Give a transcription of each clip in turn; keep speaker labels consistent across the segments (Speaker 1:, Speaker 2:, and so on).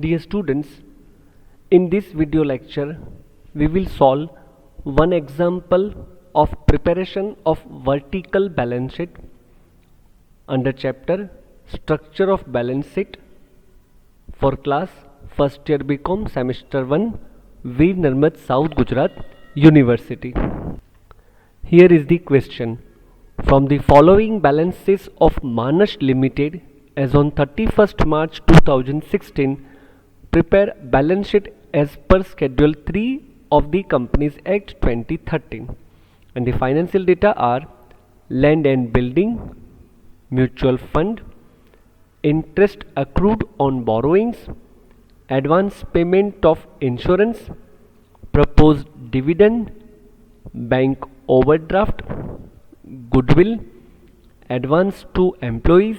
Speaker 1: Dear students, in this video lecture, we will solve one example of preparation of vertical balance sheet under chapter Structure of Balance Sheet for class first year BCom semester 1 Veer Narmad South Gujarat University. Here is the question. From the following balances of Manas Limited as on 31st March 2016, prepare balance sheet as per Schedule 3 of the Companies Act 2013. And the financial data are land and building, mutual fund, interest accrued on borrowings, advance payment of insurance, proposed dividend, bank overdraft, goodwill, advance to employees,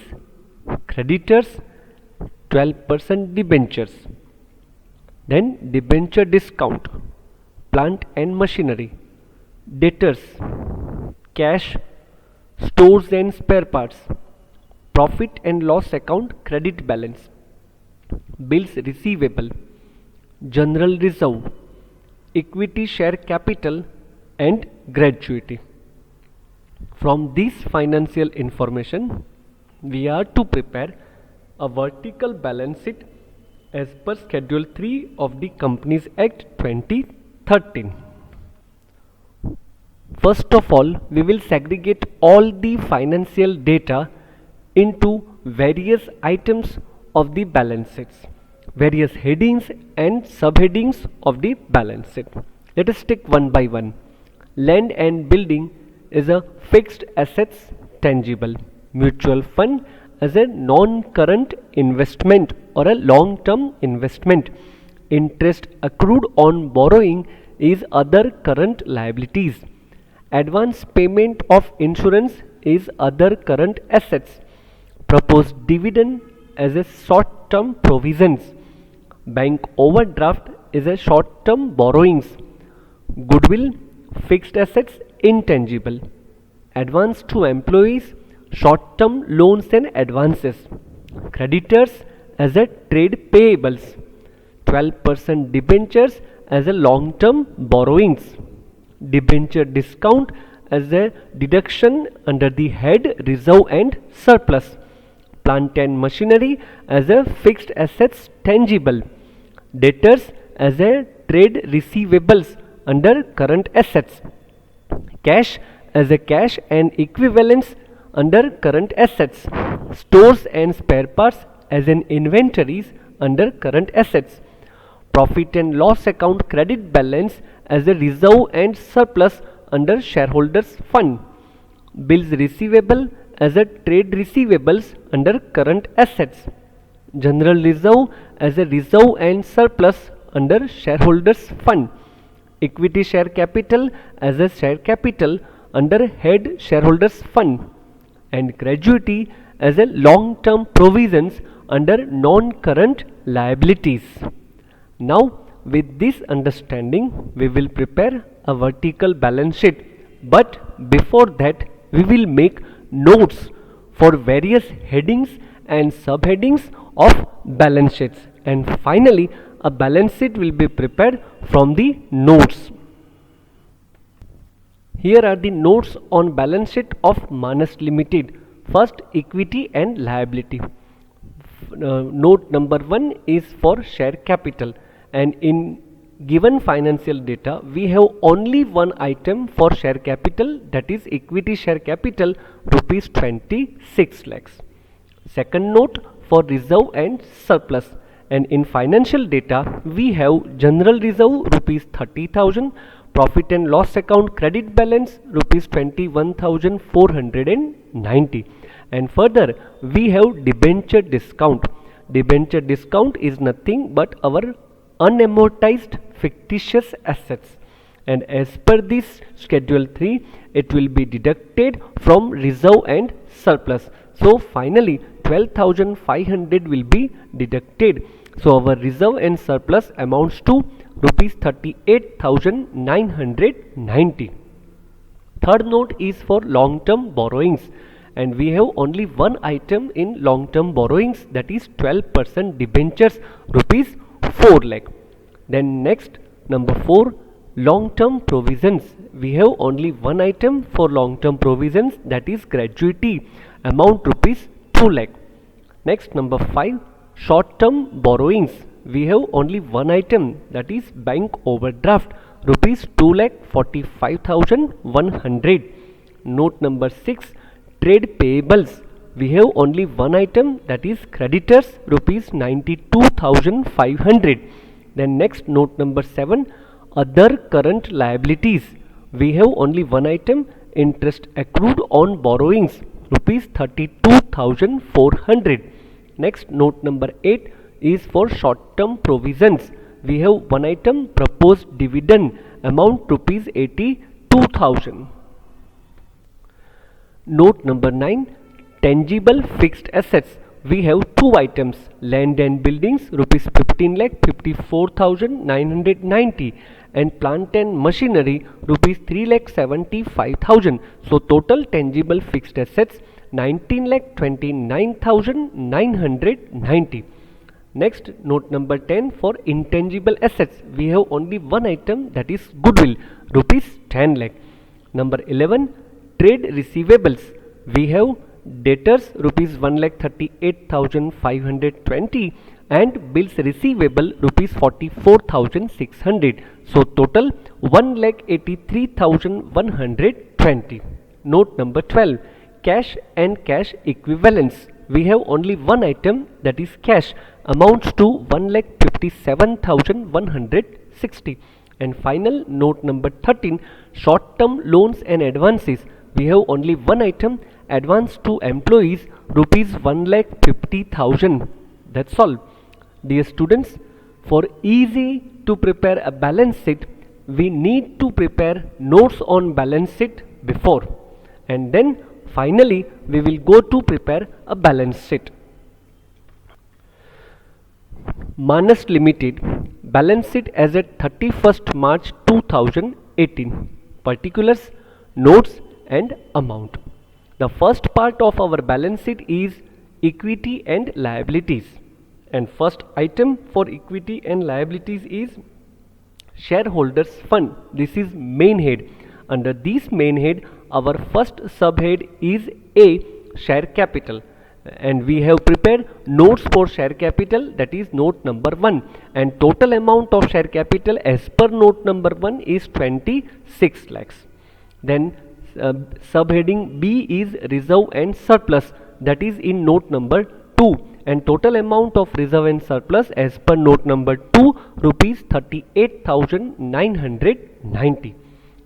Speaker 1: creditors, 12% debentures, then debenture discount, plant and machinery, debtors, cash, stores and spare parts, profit and loss account credit balance, bills receivable, general reserve, equity share capital and gratuity. From this financial information, we are to prepare a vertical balance sheet as per Schedule 3 of the Companies Act 2013. First of all, we will segregate all the financial data into various items of the balance sheets, various headings and subheadings of the balance sheet. Let us take one by one. Land and building is a fixed assets tangible. Mutual fund as a non-current investment or a long-term investment. Interest accrued on borrowing is other current liabilities. Advance payment of insurance is other current assets. Proposed dividend as a short-term provisions. Bank overdraft is a short-term borrowings. Goodwill, fixed assets, intangible. Advance to employees, short-term loans and advances. Creditors as a trade payables. 12% debentures as a long-term borrowings. Debenture discount as a deduction under the head reserve and surplus. Plant and machinery as a fixed assets tangible. Debtors as a trade receivables under current assets. Cash as a cash and equivalents under current assets. Stores and spare parts as an inventories under current assets. Profit and loss account credit balance as a reserve and surplus under shareholders fund. Bills receivable as a trade receivables under current assets. General reserve as a reserve and surplus under shareholders fund. Equity share capital as a share capital under head shareholders fund. And gratuity as a long-term provisions under non-current liabilities. Now, with this understanding, we will prepare a vertical balance sheet. But before that, we will make notes for various headings and subheadings of balance sheets. And finally, a balance sheet will be prepared from the notes. Here are the notes on balance sheet of Manas Limited. First, equity and liability. Note number 1 is for share capital, and in given financial data we have only one item for share capital, that is equity share capital rupees 26 lakhs. Second note for reserve and surplus, and in financial data we have general reserve rupees 30,000, profit and loss account credit balance rupees 21,490, and further we have debenture discount. Debenture discount is nothing but our unamortized fictitious assets, and as per this Schedule 3 it will be deducted from reserve and surplus. So finally 12,500 will be deducted. So our reserve and surplus amounts to rupees 38,990. Third note is for long-term borrowings, and we have only one item in long term borrowings, that is 12% debentures, rupees 4 lakh. Then next, number 4, long term provisions. We have only one item for long term provisions, that is gratuity, amount rupees 2 lakh. Next, number 5, short term borrowings. We have only one item, that is bank overdraft, rupees 2,45,100. Note number 6, trade payables. We have only one item, that is creditors, rupees 92,500. Then next, note number 7, other current liabilities. We have only one item, interest accrued on borrowings, rupees 32,400. Next, note number 8 is for short term provisions. We have one item, proposed dividend, amount rupees 82,000. Note number 9, tangible fixed assets. We have two items, land and buildings, rupees 15,54,990, and plant and machinery, rupees 3,75,000. So total tangible fixed assets 19,29,990. Next, note number 10, for intangible assets. We have only one item, that is goodwill, rupees 10 lakh. Number 11, trade receivables. We have debtors, rupees 1,38,520, and bills receivable, rupees 44,600. So total 1,83,120. Note number 12, cash and cash equivalents. We have only one item, that is cash, amounts to 1,57,160. And final, note number 13, short term loans and advances. We have only one item, advance to employees, rupees 1,50,000. That's all. Dear students, for easy to prepare a balance sheet, we need to prepare notes on balance sheet before, and then finally we will go to prepare a balance sheet. Manas Limited balance sheet as at 31st March 2018. Particulars, notes and amount. The first part of our balance sheet is equity and liabilities, and first item for equity and liabilities is shareholders fund. This is main head. Under this main head, our first subhead is A, share capital, and we have prepared notes for share capital, that is note number 1, and total amount of share capital as per note number 1 is 26 lakhs. Then subheading B is reserve and surplus, that is in note number 2, and total amount of reserve and surplus as per note number 2, rupees 38,990.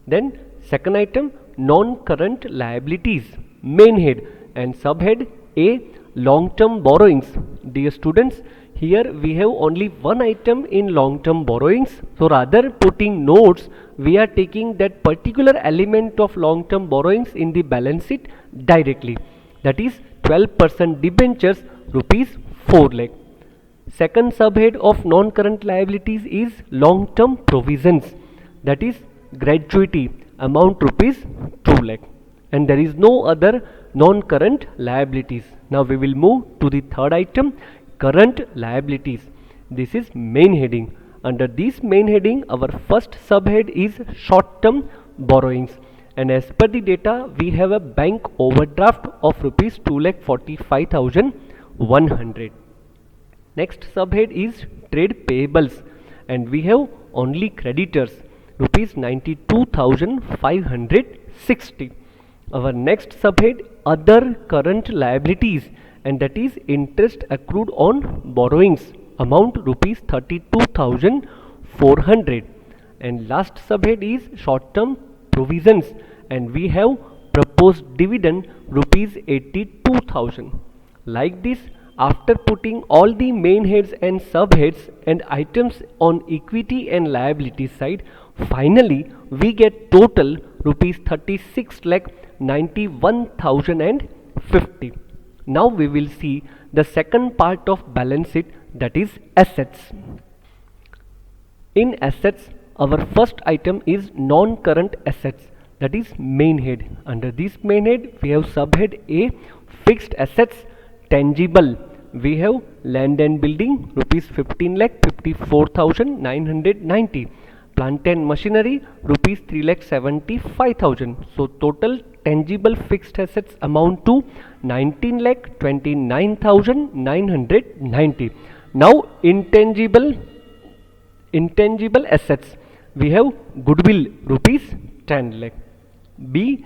Speaker 1: Then second item, non-current liabilities, main head, and subhead A, long-term borrowings. Dear students, here we have only one item in long-term borrowings, so rather putting notes, we are taking that particular element of long-term borrowings in the balance sheet directly, that is 12% debentures, rupees 4 lakh. Second subhead of non-current liabilities is long-term provisions, that is gratuity, amount rupees 2 lakh, and there is no other non-current liabilities. Now we will move to the third item, current liabilities. This is main heading. Under this main heading, our first subhead is short-term borrowings, and as per the data, we have a bank overdraft of rupees 2,45,100. Next subhead is trade payables, and we have only creditors, rupees 92,560. Our next subhead, other current liabilities, and that is interest accrued on borrowings, amount rupees 32,400. And last subhead is short term provisions, and we have proposed dividend, rupees 82,000. Like this, after putting all the main heads and subheads and items on equity and liability side, finally we get total rupees 36,91,050. Now we will see the second part of balance sheet, that is assets. In assets, our first item is non-current assets, that is main head. Under this main head we have subhead A, fixed assets tangible. We have land and building rupees 15,54,990, plant and machinery rupees 3,75,000. So total tangible fixed assets amount to 19,29,990. Now intangible assets, we have goodwill rupees 10 lakh. B,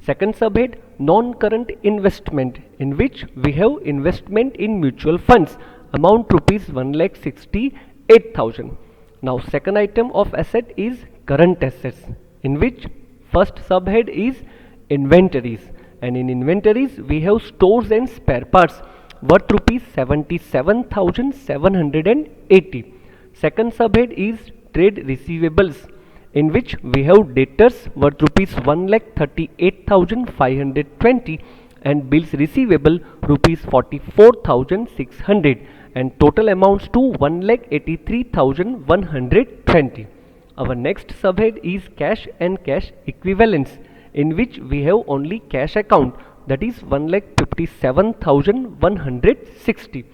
Speaker 1: second subhead, non-current investment, in which we have investment in mutual funds, amount rupees 1,68,000. Now second item of asset is current assets, in which first subhead is inventories, and in inventories we have stores and spare parts worth rupees 77,780. Second subhead is trade receivables, in which we have debtors worth rupees 1,38,520 and bills receivable rupees 44,600, and total amounts to 1,83,120. Our next subhead is cash and cash equivalents, in which we have only cash account, that is 1,57,160.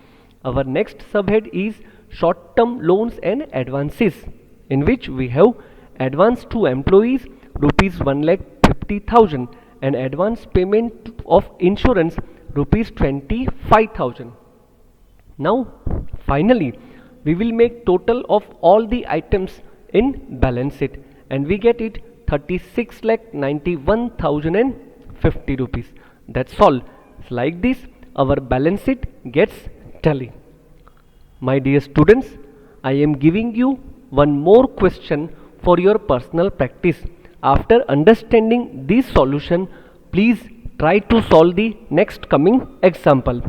Speaker 1: Our next subhead is short term loans and advances, in which we have advance to employees rupees 1,50,000 and advance payment of insurance rupees 25,000. Now finally we will make total of all the items in balance sheet, and we get it 36,91,050 rupees. That's all. Like this our balance sheet gets tally. My dear students, I am giving you one more question for your personal practice. After understanding this solution, please try to solve the next coming example.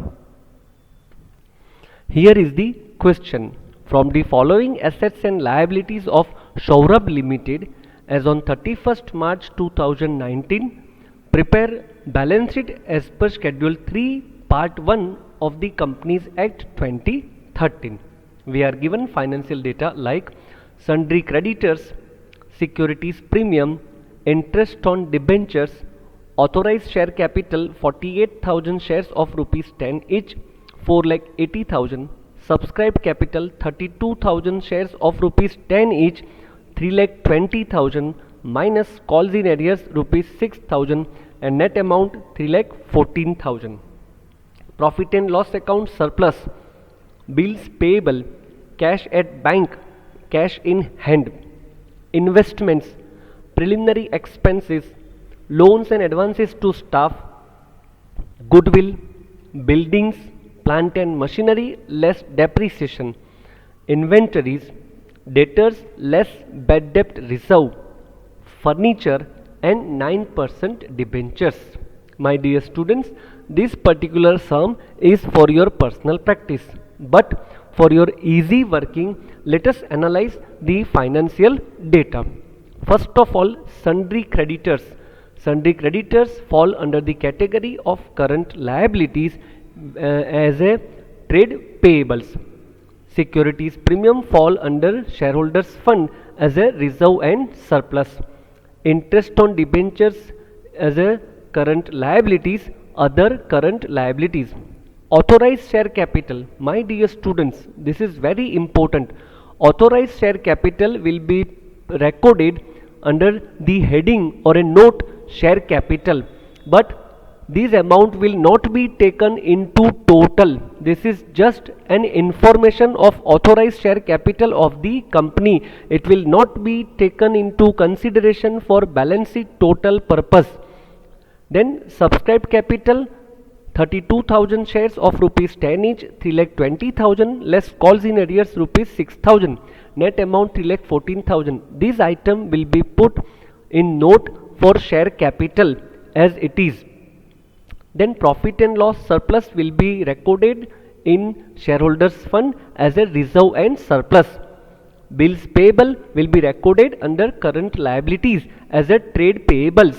Speaker 1: Here is the question. From the following assets and liabilities of Saurabh Limited as on 31st March 2019, prepare balance sheet as per Schedule 3 Part 1 of the Companies Act 2013. We are given financial data like sundry creditors, securities premium, interest on debentures, authorized share capital 48,000 shares of rupees 10 each, 4,80,000, subscribed capital 32,000 shares of rupees 10 each, 3,20,000, minus calls in arrears rupees 6,000, and net amount 3,14,000. Profit and loss account surplus, bills payable, cash at bank, cash in hand, investments, preliminary expenses, loans and advances to staff, goodwill, buildings, plant and machinery less depreciation, inventories, debtors less bad debt reserve, furniture, and 9% debentures. My dear students, this particular sum is for your personal practice, but for your easy working, let us analyze the financial data. First of all, sundry creditors. Sundry creditors fall under the category of current liabilities as a trade payables. Securities premium fall under shareholders fund as a reserve and surplus. Interest on debentures as a current liabilities, other current liabilities. Authorized share capital, my dear students, this is very important. Authorized share capital will be recorded under the heading or a note share capital, but this amount will not be taken into total. This is just an information of authorized share capital of the company. It will not be taken into consideration for balance sheet total purpose. Then subscribed capital 32,000 shares of rupees 10 each, 3,20,000 less calls in arrears rupees 6,000, net amount 3,14,000. This item will be put in note for share capital as it is. Then profit and loss surplus will be recorded in shareholders fund as a reserve and surplus. Bills payable will be recorded under current liabilities as a trade payables.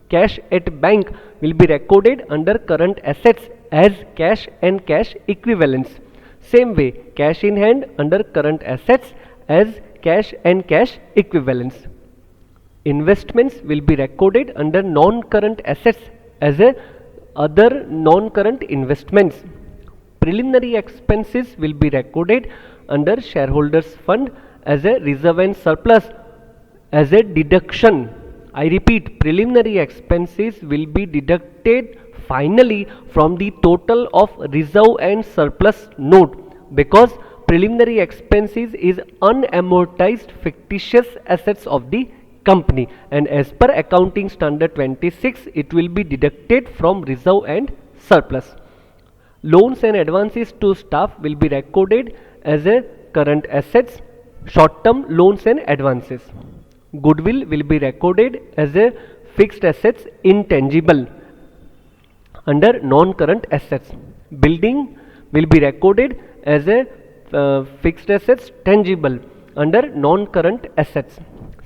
Speaker 1: Cash at bank will be recorded under current assets as cash and cash equivalents. Same way, cash in hand under current assets as cash and cash equivalents. Investments will be recorded under non-current assets as a other non-current investments. Preliminary expenses will be recorded under shareholders fund as a reserve and surplus as a deduction. I repeat, preliminary expenses will be deducted finally from the total of reserve and surplus note, because preliminary expenses is unamortized fictitious assets of the company, and as per accounting standard 26 it will be deducted from reserve and surplus. Loans and advances to staff will be recorded as a current assets, short term loans and advances. Goodwill will be recorded as a fixed assets intangible under non-current assets. Building will be recorded as a fixed assets tangible under non-current assets.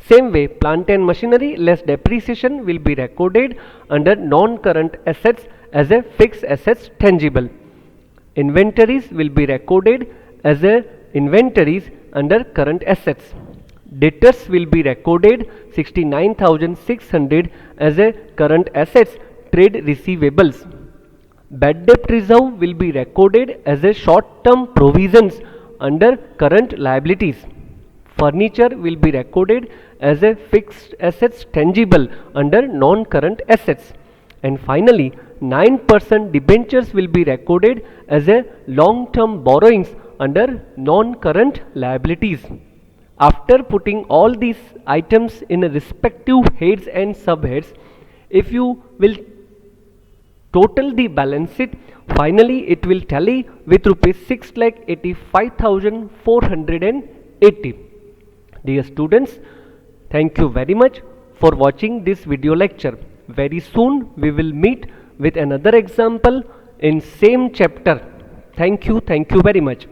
Speaker 1: Same way, plant and machinery less depreciation will be recorded under non-current assets as a fixed assets tangible. Inventories will be recorded as a inventories under current assets. Debtors will be recorded 69,600 as a current assets trade receivables. Bad debt reserve will be recorded as a short term provisions under current liabilities. Furniture will be recorded as a fixed assets tangible under non-current assets. And finally, 9% debentures will be recorded as a long-term borrowings under non-current liabilities. After putting all these items in respective heads and subheads, if you will total the balance sheet, finally it will tally with rupees 6,85,480. Dear students, thank you very much for watching this video lecture. Very soon we will meet with another example in same chapter. Thank you very much.